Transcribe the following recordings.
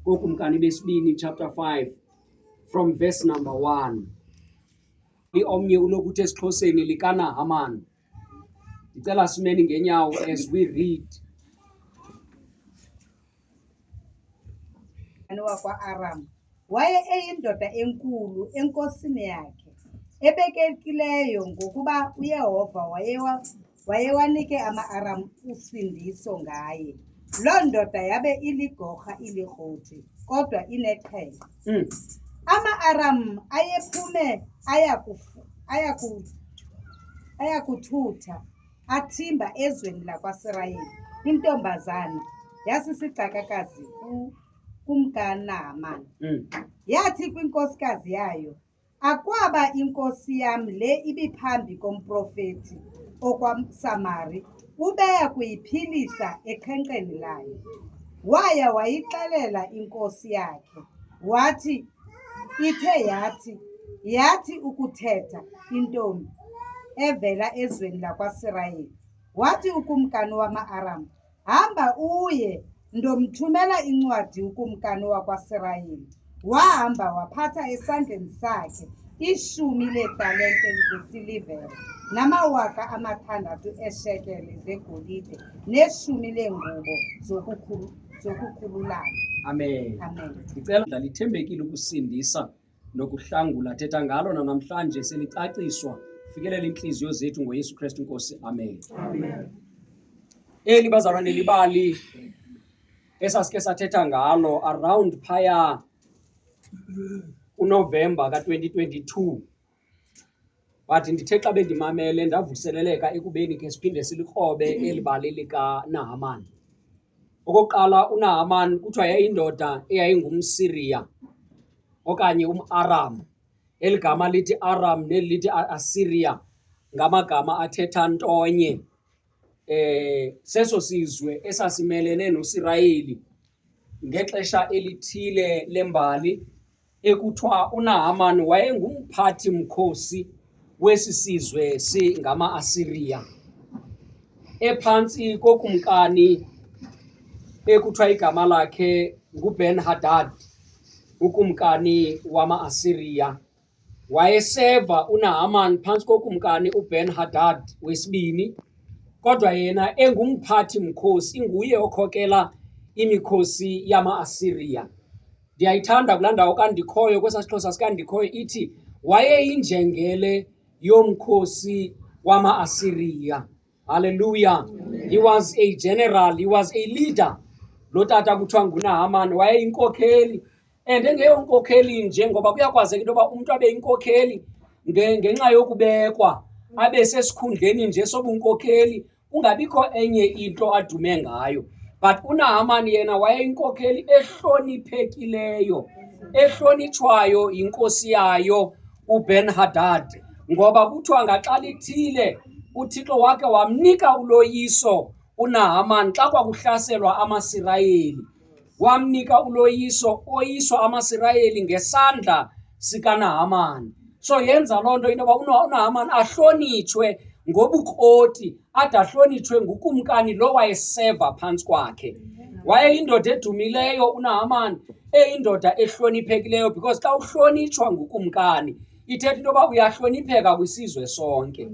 kokumkani besibini chapter 5 from verse number 1. Omnye ulokuthi esiXhoseni likanaHamani. Ndicela simeni ngenyawo as we read. wakwa-Aram waye eyindoda enkulu enkosini yakhe, ebekekileyo ngokuba uYehova wayewanike ama-Aram usindiso ngaye. Loo ndoda yabe iligorha ilikroti, kodwa ineqhele. Ama-Aram ayephume ayakuthutha athimba ezweni lakwaSirayeli. Intombazana yasisigcakakazi kumkaNahamani. Yathi kwinkosikazi yayo, akwaba inkosi yam le ibiphambi komprofeti okwaSamari, ubeya kuyiphilisa eqhenqeni layo. Waya wayixelela inkosi yakhe, wathi ithe yathi ukuthetha intombi evela ezweni lakwaSirayeli. Wathi ukumkani wama-Aram, hamba uye, ndomthumela incwadi ukumkani wakwaSirayeli. Wahamba waphatha esandleni sakhe 10 leetalente zesilivere, 600 eeshekeli zegolide, 10 leengubo zokukhululana. Amen. Amen. Ndicela lithembekile ukusindisa nokuhlangula. Thetha ngalo namhlanje selicaciswa fikelela inhliziyo zethu ngoYesu Kristu Nkosi. Amen. Amen. Eli bazalwane libali esasike sathetha ngalo around phaya uNovember ka-2022. But ndithe xa bendimamele ndavuseleleka ekubeni ke siphinde silikrobe eli bali likaNahamani. Okokuqala, uNahamani kuthiwa yayindoda eyayingumSiriya okanye umAram. Eli gama lithi Aram neli lithi Assyria ngamagama athetha ntonye. Seso sizwe esasimelene noSirayeli ngexesha elithile lembali ekuthiwa uNahamani wayengumphathi mkhosi wesi sizwe singama-Assyria, ephantsi kokumkani ekuthiwa igama lakhe nguBen-Hadad, ukumkani wama-Assyria. Wayeseva uNahamani phantsi kokumkani uBen-Hadad wesibini, kodwa yena engumphathi mkhosi, inguye okhokela imikhosi yama-Assyria. Ndiyayithanda kulaa ndawo kaNdikhoyo, kwesaa siXhosa sikaNdikhoyo, ithi wayeyinjengele yomkhosi wama-Assyria. Hallelujah. He was a general, he was a leader. Lo tata kuthiwa nguNahamani wayeyinkokheli, and engeyonkokheli nje, ngoba kuyakwazeka into yoba umntu abe yinkokheli ngenxa yokubekwa, abe sesikhundleni nje sobunkokheli, kungabikho enye into adume ngayo. But uNahamani yena wayeyinkokheli ehloniphekileyo, ehlonitshwayo yinkosi yayo uBen-Hadad, ngoba kuthiwa ngaxa lithile uThixo wakhe wamnika uloyiso uNahamani xa kwakuhlaselwa amaSirayeli. Wamnika uloyiso, oyiswa amaSirayeli ngesandla sikaNahamani. So yenza loo nto into yoba uNahamani ahlonitshwe ngobukroti, ade ahlonitshwe ngukumkani lo wayeseva phantsi kwakhe. Wayeyindoda edumileyo uNahamani, eyindoda ehloniphekileyo, because xa uhlonitshwa ngukumkani ithetha into yoba uyahlonipheka kwisizwe sonke.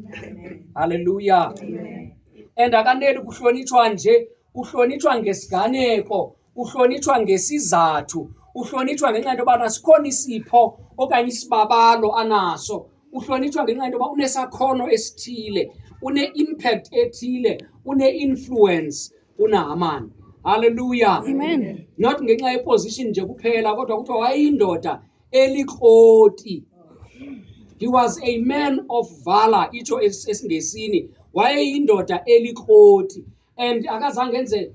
Hallelujah. And akaneli kuhlonitshwa nje, uhlonitshwa ngesiganeko, uhlonitshwa ngesizathu, uhlonitshwa ngenxa into yobana sikhona isipho okanye isibabalo anaso, uhlonitshwa ngenxa into yoba unesakhono esithile, une-impact ethile, une-influence uNahamani. Hallelujah. Amen. Not ngenxa yeposition nje kuphela, kodwa kuthiwa wayeyindoda elikroti. He was a man of valor, itsho esiNgesini. Wayeyindoda elikroti, and akazange enze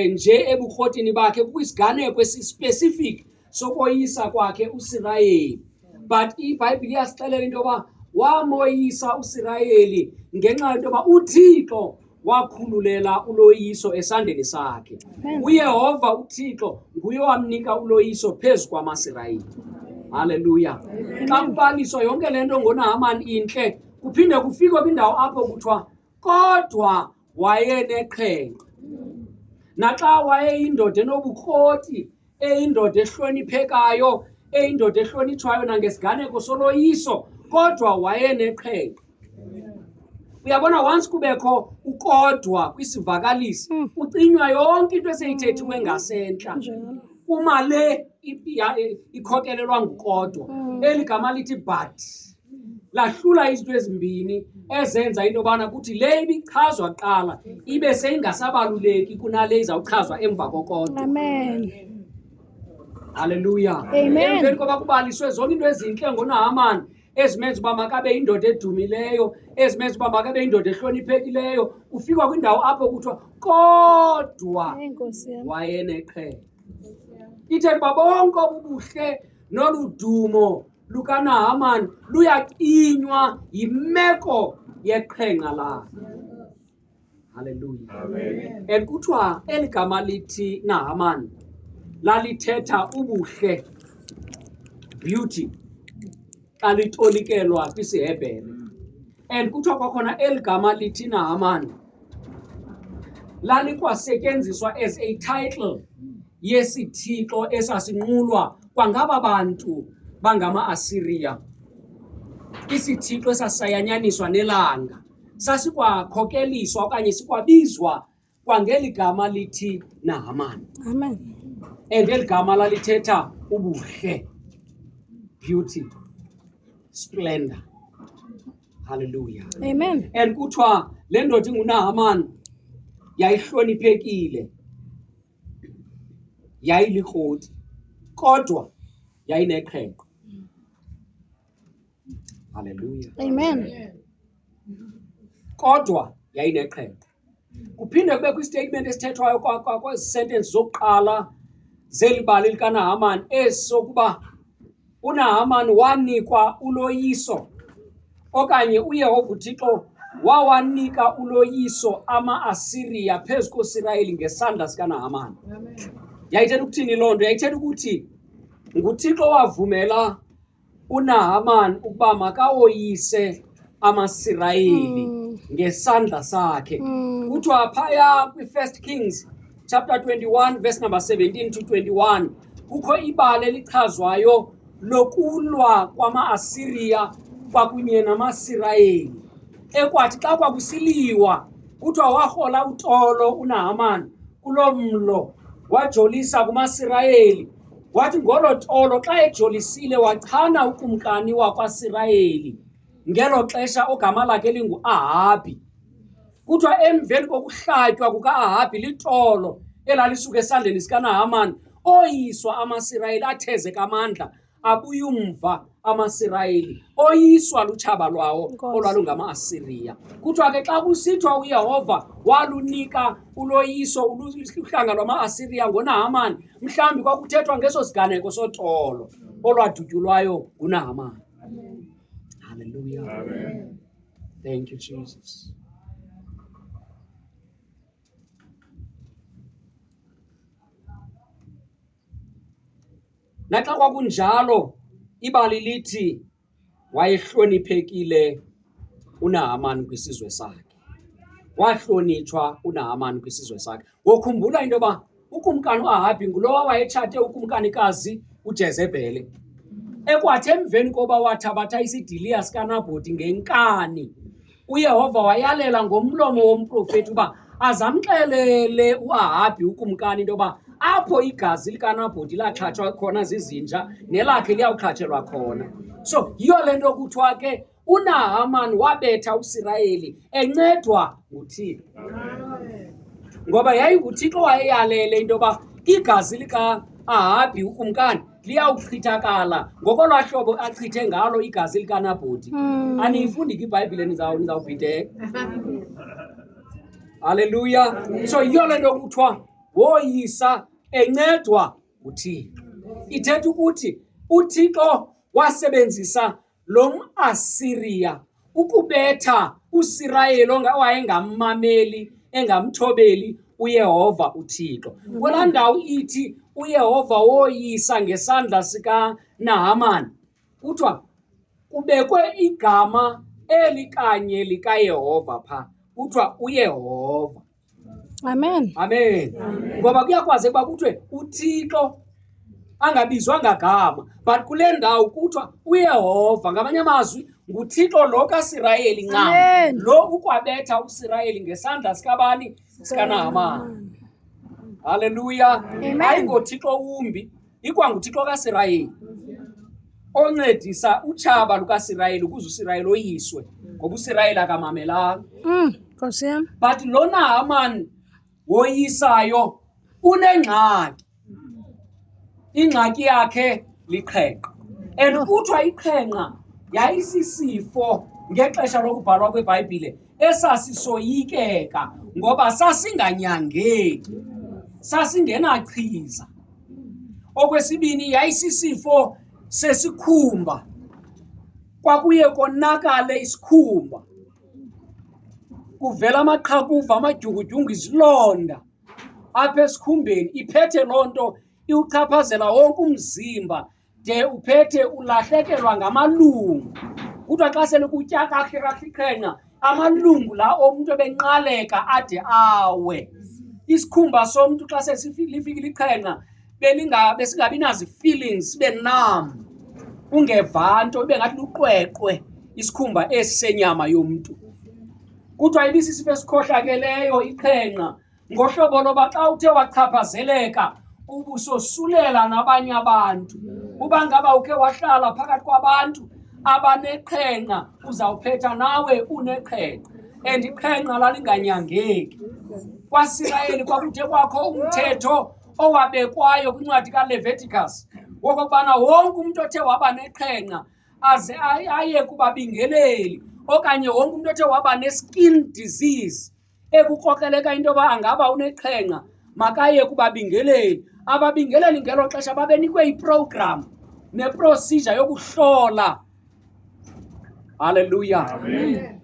nje ebukrotini bakhe, kukwiziganeko esispecific sokoyisa kwakhe uSirayeli. But iBhayibhile iyasixelela into yoba wamoyisa uSirayeli ngenxa yento yoba uThixo wakhululela uloyiso esandleni sakhe. UYehova uThixo nguye wamnika uloyiso phezu kwamaSirayeli. Hallelujah. Xa kubaliswa yonke le nto ngoNahamani intle, kuphinde kufikwe kwindawo apho kuthiwa kodwa wayeneqhenqa. Naxa wayeyindoda enobukroti, eyindoda ehloniphekayo, eyindoda ehlonitshwayo nangesiganeko soloyiso, kodwa wayeneqhenqa. Uyabona, once kubekho ukodwa kwisivakalisi, ucinywa yonke into eseyithethiwe ngasentla. Uma le ikhokelelwa ngukodwa, eli gama lithi but lahlula izinto ezimbini ezenza into yobana kuthi le ibichazwa kuqala ibe seyingasabaluleki kunale izawuchazwa emva kokodwa. Amen. Haleluya. Amen. Emveni koba kubaliswe zonke into ezintle ngoNahamani ezimenza uba makabe yindoda edumileyo, ezimenza uba makabe yindoda ehloniphekileyo, ufikwa kwindawo apho kuthiwa kodwa Enkosi yami. wayeneqhenqa. Ithetha uba bonke obubuhle noludumo lukaNahamani luyacinywa yimeko yeqhenqa lakhe. Haleluya. Amen. And kuthiwa eli gama lithi Nahamani lalithetha ubuhle, beauty, xa litolikelwa kwisiHebhere. And kuthiwa kwakhona eli gama lithi Nahamani lalikwasetyenziswa as a title yesithixo esasinqulwa kwangaba bantu bangama-Asiriya. Isithixo esasisayanyaniswa nelanga sasikwakhokeliswa okanye sikwabizwa kwangeli gama lithi Nahamani. Amen. And eli gama lalithetha ubuhle, beauty, splendor. Hallelujah. Amen. And kuthiwa le ndoda inguNahamani yayihloniphekile, yayilikroti, kodwa yayineqhenqa. Hallelujah. Amen. Kodwa yayineqhenqa. Kuphinde kube kwistatement esithethwayo kwezi sentence zokuqala zeli bali likaNahamani esokuba uNahamani wanikwa uloyiso, okanye uYehova uThixo wawanika uloyiso ama-Asiriya phezu koSirayeli ngesandla sikaNahamani. Yayithetha ukuthini loo nto? Yayithetha ukuthi nguThixo wavumela uNahamani ukuba makawoyise amaSirayeli ngesandla sakhe. Kuthiwa phaya kwi-1 Kings chapter 21 verse number 17 to 21 kukho ibali elichazwayo lokulwa kwama-Asiriya kwakunye namaSirayeli. Ekwathi xa kwakusiliwa kuthiwa warhola utolo uNahamani kulo mlo, wajolisa kumaSirayeli. Wathi ngolo tolo xa ejolisile wachana ukumkani wakwaSirayeli ngelo xesha ogama lakhe lingu-Ahabi. Kuthiwa emveni kokuhlatywa kuka-Ahabi litolo elalisuka esandleni sikaNahamani, oyiswa amaSirayeli athezeka amandla, abuya umva amaSirayeli, oyiswa lutshaba lwawo olwalungama-Asiriya. Kuthiwa ke xa kusithiwa uYehova walunika uloyiso uhlanga lwama-Asiriya ngoNahamani, mhlawumbi kwakuthethwa ngeso siganeko sotolo olwadutyulwayo nguNahamani. Hallelujah. Amen. Thank you, Jesus. Naxa kwakunjalo, ibali lithi wayehloniphekile uNahamani kwisizwe sakhe. Wahlonitshwa uNahamani kwisizwe sakhe. Ngokhumbula into yoba ukumkani uAhabi ngulowa wayetshate ukumkanikazi uJezebhele. Ekwathi emveni koba wathabatha isidiliya sikaNabhothi ngenkani, uYehova wayalela ngomlomo womprofethi uba azamxelele uAhabi ukumkani into yoba apho igazi likaNabhothi laxhatshwa khona zizinja, nelakhe liyawuxhatshelwa khona. So yiyo le nto kuthiwa ke uNahamani wabetha uSirayeli encedwa nguThixo. Ngoba yayinguThixo wayeyalele into yoba igazi lika-Ahabi ukumkani liyawuchithakala ngokolwaa hlobo achithe ngalo igazi likaNabhothi. Aniyifundi ke iBhayibhile nizawubhideka. Haleluya. So yiyo le nto kuthiwa woyisa encedwa nguThixo. Ithetha ukuthi uThixo wasebenzisa lo mAsiriya ukubetha uSirayeli owayengammameli, engamthobeli uYehova uThixo. Kwelaa ndawo ithi uYehova woyisa ngesandla sikaNahamani, kuthiwa kubekwe igama eli kanye likaYehova phaa, kuthiwa uYehova. Amen. Amen. Ngoba kuyakwazi ukuba kuthiwe uThixo angabizwa ngagama, but kule ndawo kuthiwa uYehova, ngamanye amazwi nguThixo lo kaSirayeli ncam, Amen. lo ukwabetha uSirayeli ngesandla sikabani? SikaNahamani. Haleluya. Amen. Hayi ngoThixo wumbi, ikwanguThixo kaSirayeli oncedisa utshaba lukaSirayeli ukuze uSirayeli oyiswe, ngoba uSirayeli akamamelanga. Nkosi yami. But lo Nahamani woyisayo unengxaki. Ingxaki yakhe liqhenqa. And kuthiwa iqhenqa yayisisifo ngexesha lokubhalwa kweBhayibhile esasisoyikeka ngoba sasinganyangeki, sasingenachiza. Okwesibini yayisisifo sesikhumba, kwakuye konakale isikhumba, kuvela amaqhakuva, amadyungudyungu, izilonda apha esikhumbeni. Iphethe loo nto iwuchaphazela wonke umzimba de uphethe ulahlekelwa ngamalungu. Kuthiwa xa sele kutya kahle iqhenqa, amalungu la omntu ebenqaleka ade awe. Isikhumba somntu xa selifikile iqhenqa besingabi nazi feelings, sibe numb, ungeva nto, ibe ngathi luqweqwe isikhumba esi senyama yomntu. Kuthiwa ibisisifo esikhohlakeleyo iqhenqa ngohlobo loba xa uthe wachaphazeleka ubusosulela nabanye abantu. Uba ngaba ukhe wahlala phakathi kwabantu abaneqhenqa, uzawuphetha nawe uneqhenqa, and iqhenqa lalinganyangeki. KwaSirayeli kwakuthe kwakho umthetho owabekwayo kwincwadi kaLeviticus wokokubana wonke umuntu othe waba neqhenqa aze aye kubabingeleli, okanye wonke umuntu othe waba ne-skin disease ekukrokreleka into yoba angaba uneqhenqa makaye kubabingeleli. Ababingeleli ngelo xesha babenikwe iprogram neprocedure yokuhlola. Haleluya.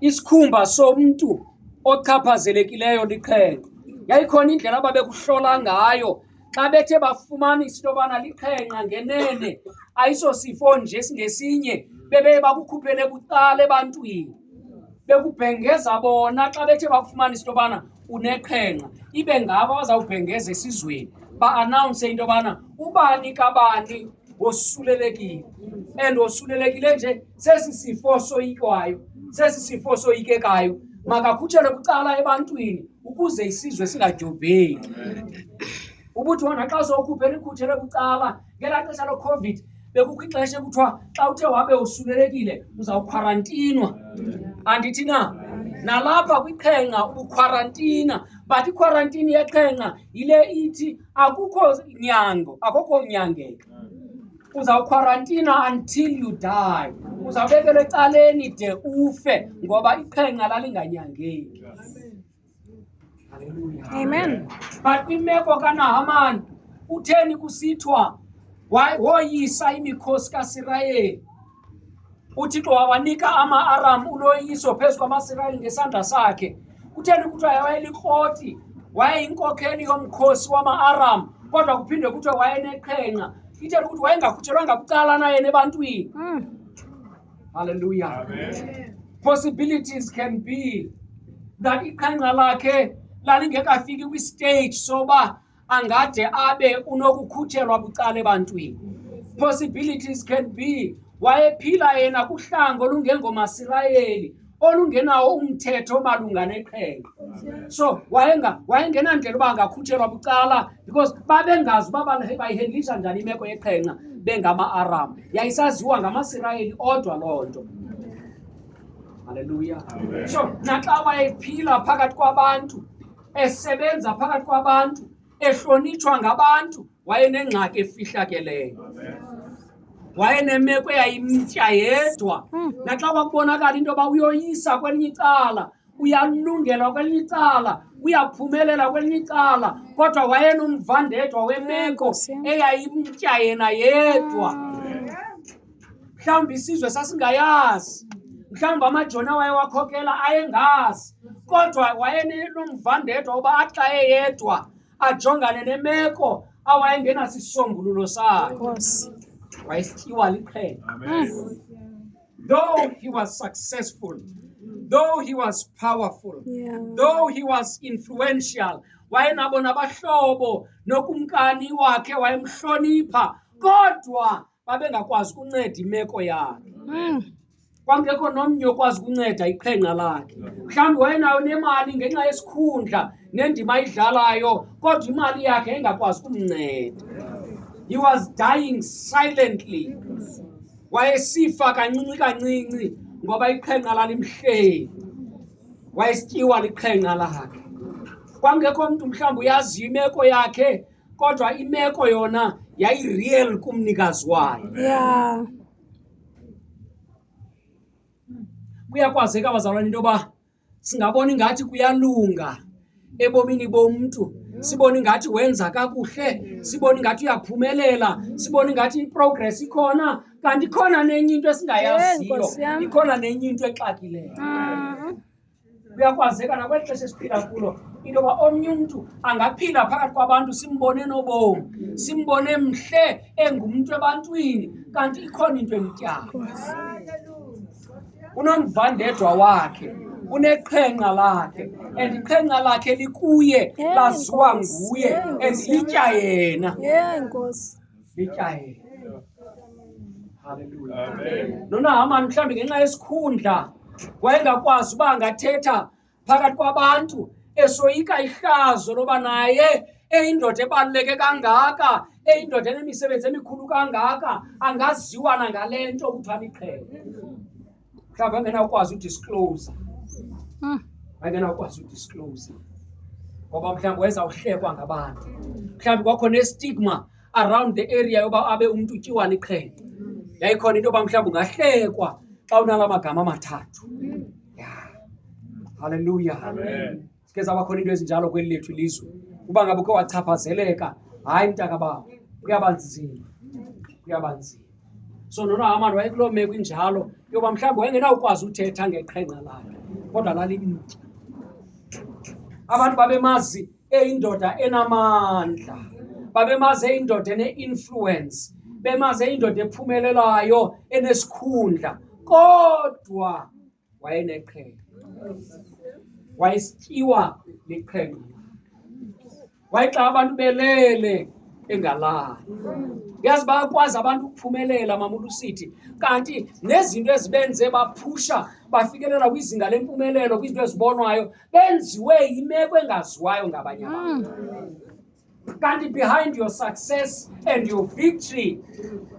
Isikhumba somntu ochaphazelekileyo liqhenqa, yayikhona indlela ababekuhlola ngayo. Xa bethe bafumanisa into yobana liqhenqa ngenene, ayisosifo nje singesinye, bebe bakukhuphele bucala ebantwini, bekubhengeza bona. Xa bethe bakufumanisa into yobana uneqhenqa, ibe ngabo bazawubhengeza esizweni, ba-anawunse into yobana ubani kabani wosulelekile. And wosulelekile nje sesi sifo soyikwayo, sesi sifo soyikekayo, makakhutshelwe bucala ebantwini ukuze isizwe singadyobheki. Ubuthi wona xa uzokhuphela ikhutshelwe bucala. Ngelaa xesha loCovid bekukho ixesha ekuthiwa xa uthe wabe usulelekile uzawukhwarantinwa. Andithi na? Nalapha kwiqhenqa ubukhwarantina, but ikhwarantini yeqhenqa yile ithi akukho nyango, akukho nyangeka. Uzawukhwarantina until you die. Uzawubekelwa ecaleni de ufe ngoba iqhenqa lalinganyangeki. Haleluya. Amen. But kwimeko kaNahamani utheni kusithiwa woyisa imikhosi kaSirayeli? uThixo wawanika ama-Aram uloyiso phezu kwamaSirayeli ngesandla sakhe. Kutheni kuthiwa wayelikroti, wayeyinkokheli yomkhosi wama-Aram, kodwa kuphinde kuthiwa wayeneqhenqa? Itheni ukuthi wayengakhutshelwanga bucala naye nebantwini? Hallelujah. Possibilities can be that iqhenqa lakhe lalingekafiki kwistage soba angade abe unokukhutshelwa bucala ebantwini. Possibilities can be wayephila yena kuhlango olungengomaSirayeli olungenawo umthetho malunga neqhenqa. So wayengenandlela uba angakhutshelwa bucala because babengazi uba bayihendlisha njani imeko yeqhenqa bengama-Aram. Yayisaziwa ngamaSirayeli odwa loo nto. Haleluya. So naxa wayephila phakathi kwabantu, esebenza phakathi kwabantu, ehlonitshwa ngabantu, wayenengxaki efihlakeleyo. Wayenemeko eyayimtya yedwa. Naxa kwakubonakala into yoba uyoyisa kwelinye icala, uyalungelwa kwelinye icala, uyaphumelela kwelinye icala, kodwa wayenomvandedwa wemeko eyayimtya yena yedwa. Mhlawumbi isizwe sasingayazi, mhlawumbi amajoni awayewakhokela ayengazi, kodwa wayenomvandedwa uba athi xa eyedwa ajongane nemeko awayengenasisombululo sayo. Wayesityiwa liqhenqa. Though he was successful, though he was powerful, though he was influential, wayenabo nabahlobo, nokumkani wakhe wayemhlonipha, kodwa babengakwazi ukunceda imeko yakhe. Kwangekho nomnye okwazi ukunceda iqhenqa lakhe. Mhlawumbi wayenayo nemali ngenxa yesikhundla nendima ayidlalayo, kodwa imali yakhe engakwazi ukumnceda. He was dying silently. Wayesifa kancinci kancinci ngoba iqhenqa lalimhleli. Wayesityiwa liqhenqa lakhe. Kwangekho umuntu mhlawumbi uyaziyo imeko yakhe, kodwa imeko yona yayireal kumnikazi wayo. Yeah. Kuyakwazeka abazalwane into yoba singabona ingathi kuyalunga ebomini bomntu, sibone ingathi wenza kakuhle, sibone ingathi uyaphumelela, sibone ingathi iprogress ikhona, kanti ikhona nenye into esingayaziyo, ikhona nenye into exakileyo. Kuyakwazeka nakweli xesha esiphila kulo into yoba omnye umntu angaphila phakathi kwabantu simbone nobomi, simbone mhle engumntu ebantwini, kanti ikhona into emtyayo. Unomvandedwa wakhe, uneqhenqa lakhe, and iqhenqa lakhe likuye, laziwa nguye, and litya yena. Nkosi. Litya yena. Hallelujah. NoNahamani mhlawumbi ngenxa yesikhundla wayengakwazi uba angathetha phakathi kwabantu, esoyika ihlazo loba naye eyindoda ebaluleke kangaka, eyindoda enemisebenzi emikhulu kangaka, angaziwa nangale nto kuthiwa liqhenqa. Mhlawumbi angenawukwazi udisclose. Angenawukwazi udisclose. Ngoba mhlawumbi wayezawuhlekwa ngabantu. Mhlawumbi kwakho nestigma around the area yoba abe umntu utyiwa liqhenqa. Yayikhona into yoba mhlawumbi ungahlekwa xa unala magama amathathu. Hallelujah. Amen. Sike zabakhona into ezinjalo kweli lethu ilizwe. Uba ngabe ukhe wachaphazeleka, hayi mntakababa, kuyabanzima. Kuyabanzima. So noNahamani wayekuloo meko injalo yoba mhlawumbi wayengenawukwazi uthetha ngeqhenqa lakhe, kodwa lalimtya. Abantu babemazi eyindoda enamandla, babemazi eyindoda ene-influence, bemazi eyindoda ephumelelayo, enesikhundla, kodwa wayeneqhenqa. Wayesityiwa liqhenqa. Wayexa abantu belele engalali. Yazi bayakwazi abantu ukuphumelela mamulusithi, kanti nezinto ezibenze baphusha bafikelela kwizinga lempumelelo, kwizinto ezibonwayo, benziwe yimeko engaziwayo ngabanye abantu. Kanti behind your success and your victory,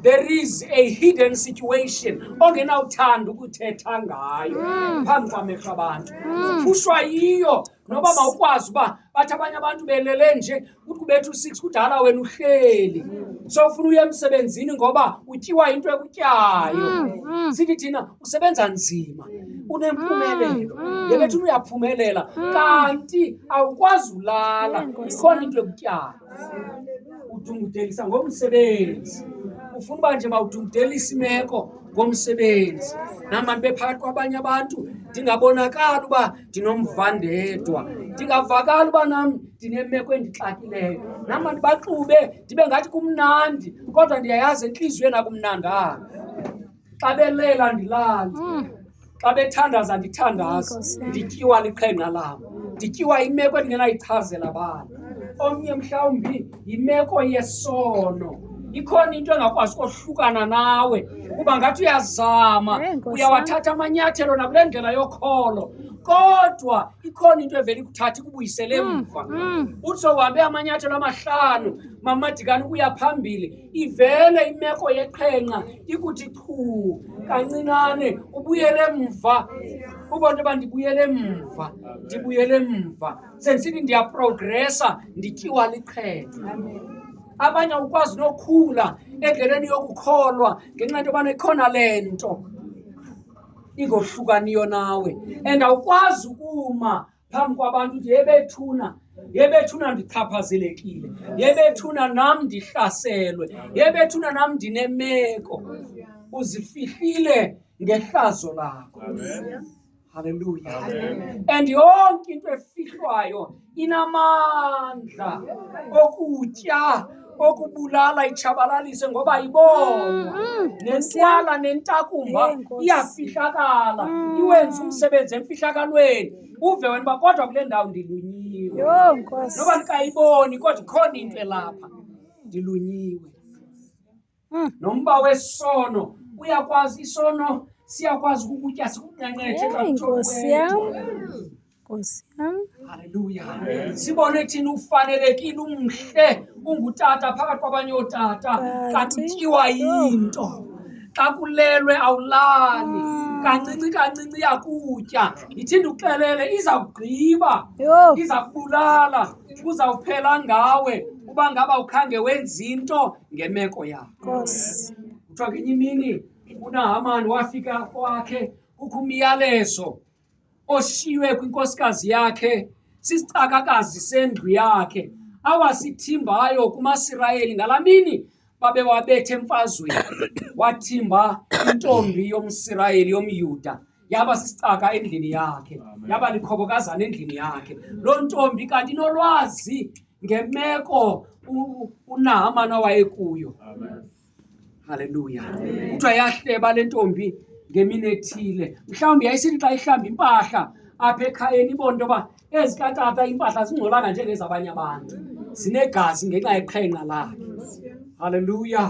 there is a hidden situation ongenawuthanda ukuthetha ngayo phambi kwamehlo abantu. Uphushwa yiyo, noba mawukwazi uba bathi abanye abantu belele nje, kuthi kubetha u-6 kudala wena uhleli. So ufuna uye emsebenzini ngoba utyiwa into ekutyayo. Sithi thina usebenza nzima, unempumelelo, yebethi uyaphumelela, kanti awukwazi ulala, ikhona into ekutyayo. Udungudelisa ngomsebenzi. Ufuna uba nje mawudungudelisa imeko ngomsebenzi. Namani bephakathi kwabanye abantu ndingabonakali uba ndinomvandedwa, ndingavakali uba nam ndinemeko endixakileyo, nam ndibaxube ndibe ngathi kumnandi, kodwa ndiyayazi entliziyweni akumnandanga. Xa belela ndilali, xa bethandaza ndithandaza, ndityiwa liqhenqa lam, ndityiwa imeko endingenayichazela abantu. Omnye mhlawumbi yimeko yesono, ikhona into engakwazi kohlukana nawe, kuba ngathi uyazama, uyawathatha amanyathelo nakule ndlela yokholo, kodwa ikhona into evele ikuthatha ikubuyisele emva. Uthi uhambe amanyathelo amahlanu mamadikani ukuya phambili, ivele imeko yeqhenqa ikuthi chu kancinane ubuyele emva. Ubone uba ndibuyele emva, ndibuyele emva, sendisithi ndiyaprogresa, ndityiwa liqhenqa. Abanye awukwazi nokhula endleleni yokukholwa ngenxa into yobana ikhona le nto ingohlukaniyo nawe, and awukwazi ukuma phambi kwabantu uthi yebethuna ndichaphazelekile, yebethuna nam ndihlaselwe, yebethuna nam ndinemeko. Uzifihlile ngehlazo lakho. Hallelujah. And yonke into efihlwayo inamandla okutya, okubulala, itshabalalise ngoba ibonwa. Nentwala nentakumba iyafihlakala, iwenza umsebenzi emfihlakalweni. Uve wena uba kodwa kule ndawo ndilunyiwe. ndilunyiwe. Yho Nkosi. Noba ndikayiboni kodwa ikhona into elapha, ndilunyiwe. Nomba wesono, uyakwazi isono, siyakwazi ukukutya sikunqenqethe xa Nkosi yam. Nkosi yam. Haleluya. Sibone thina ufanelekile, umhle, ungutata phakathi kwabanye ootata, kanti utyiwa yinto. Xa kulelwe awulali, kancinci kancinci yakutya. Yithi ndikuxelele, iza kugqiba, iza kubulala, uzawuphela ngawe uba ngaba ukhange wenza into ngemeko yakho. Nkosi. Kuthiwa ngenye imini uNahamani wafika kwakhe, kukho umyalezo oshiywe kwinkosikazi yakhe, sisicakakazi sendlu yakhe, awasithimbayo kumaSirayeli. Ngalaa mini babewabetha emfazweni, wathimba intombi yomSirayeli yomYuda, yaba sisicaka endlini yakhe, yaba likhobokazana endlini yakhe. Loo ntombi kanti inolwazi ngemeko uNahamani awayekuyo. Haleluya. Kuthiwa yahleba le ntombi ngemini ethile. Mhlawumbi yayisithi xa ihlamba impahla apha ekhayeni ibone into yoba ezikatata impahla zingcolanga njengezabanye abantu, zinegazi ngenxa yeqhenqa lakhe. Haleluya.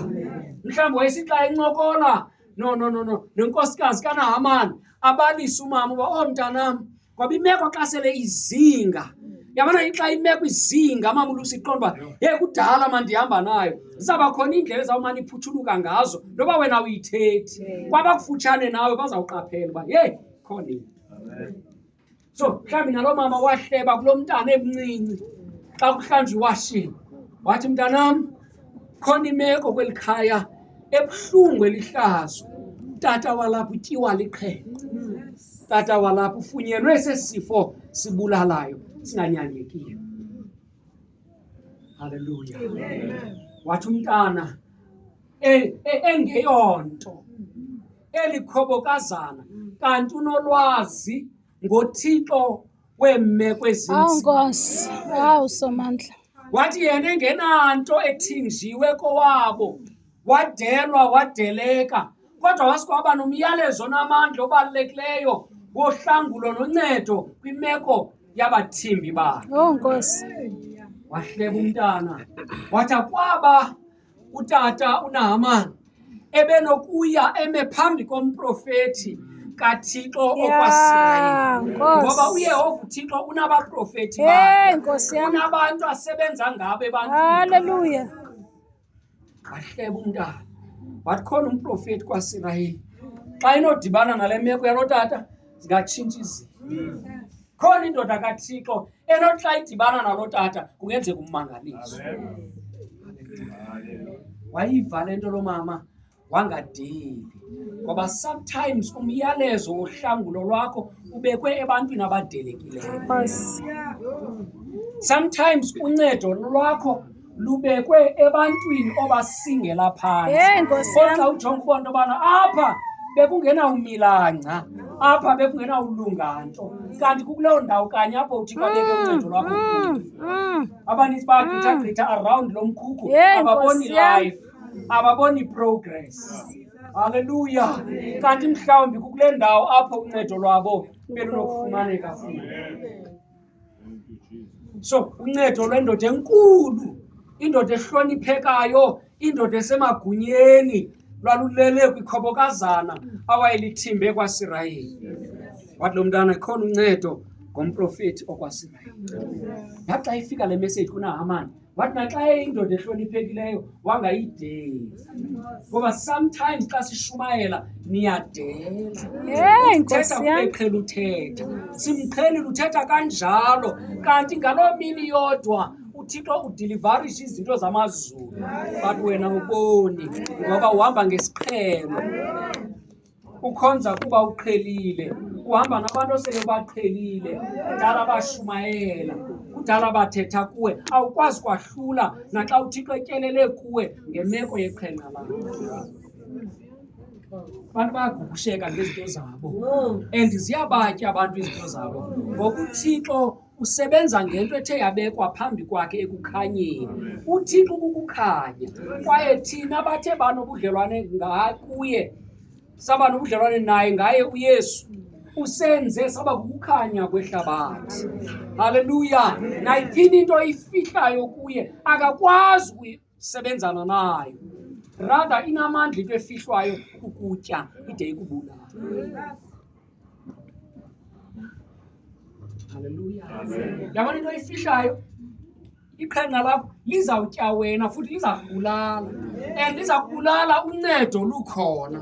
Mhlawumbi wayesithi xa encokola nenkosikazi kaNahamani, abalise umama uba mntanam, ngoba imeko xa sele izinga, yabona xa imeko izinga, mama ulusiqonda uba kudala mandihamba nayo, zizawuba khona iindlela ezawumane iphuthuluka ngazo noba wena uyithethi. Kwabakufutshane nawe bazawuqaphela uba khona into. So mhlawumbi naloo mama wahleba kulo mntana emncinci xa kuhlanjwa iwashini, wathi mntanam, khona imeko kweli khaya ebuhlungu elihlazo. Tata walapha utyiwa liqhenqa, tata walapha ufunyenwe sesifo sibulalayo singanyangekiyo. Haleluya. Wathi umntana engeyonto, elikhobokazana, kanti unolwazi ngoThixo weemeko ezinzima. Nkosi. Hawu Somandla. Wathi yena engenanto ethinjiwe kowabo, wadelwa wadeleka, kodwa wasikwaba nomyalezo onamandla obalulekileyo wohlangulo noncedo kwimeko yabathimbi bakhe. Nkosi. Wahleba umntana, wathi akwaba utata uNahamani ebenokuya eme phambi komprofethi kaThixo okwasirayeli, ngoba uYehova uThixo unabaprofethi bakhe, Nkosi yam. unabantu asebenza ngabo ebantwini. Haleluya. Wahleba umntana, wathi khona umprofethi kwaSirayeli, xa inodibana nale meko yalo tata zingatshintsha izinto. Khona indoda kaThixo enothi xa idibana nalo tata kungenzeka ummangaliso. Wayiva le nto lo mama, wangadeli, ngoba sometimes umyalezo wohlangulo lwakho ubekwe ebantwini abadelekileyo. Sometimes uncedo lwakho lubekwe ebantwini obasingela phantsi. Kodwa ujonga ubona into yobana apha bekungenawumilangca, apha bekungenawulunganto, kanti kukuloo ndawo kanye apho uThixo abeke uncedo lwakho kuyo. Abaninzi bagqithagqitha around lo mkhukhu, ababoni life, ababoni progress. Haleluya. Kanti mhlawumbi kukule ndawo apho uncedo lwabo belunokufumaneka futhi. So uncedo lwendoda enkulu, indoda ehloniphekayo, indoda esemagunyeni, lwalulele kwikhobokazana awayelithimbe kwaSirayeli. Wathi lo mntana khona uncedo ngomprofethi okwaSirayeli. Yathi xa ifika le message kuNahamani, wathi naxa eyindoda ehloniphekileyo wangayideli, ngoba sometimes xa sishumayela niyadela. Uthetha kubeqhela uthetha, simqhelile uthetha kanjalo, kanti ngaloo mini yodwa uThixo udilivarisha izinto zamazulu, but wena uboni ngoba uhamba ngesiqhelo. Ukhonza kuba uqhelile, uhamba nabantu osele baqhelile, kudala bashumayela, kudala bathetha kuwe, awukwazi kwahlula naxa uThixo etyelele kuwe ngemeko yeqhenqa lakho. Abantu bayagugusheka ngezinto zabo, and ziyabatya abantu izinto zabo, ngoba uThixo usebenza ngento ethe yabekwa phambi kwakhe ekukhanyeni. UThixo kukukhanya, kwaye thina bathe banobudlelwane kuye, saba nobudlelwane naye ngaye uYesu. usenze saba kukukhanya kwehlabathi. Haleluya. Nayiphini into oyifihlayo kuye akakwazi ukuyisebenzana nayo. Rather inamandla into efihlwayo ukutya ide ikubulala. Haleluya. Yabona into oyifihlayo iqhenqa lakho lizawutya wena futhi liza kubulala, and liza kubulala uncedo lukhona.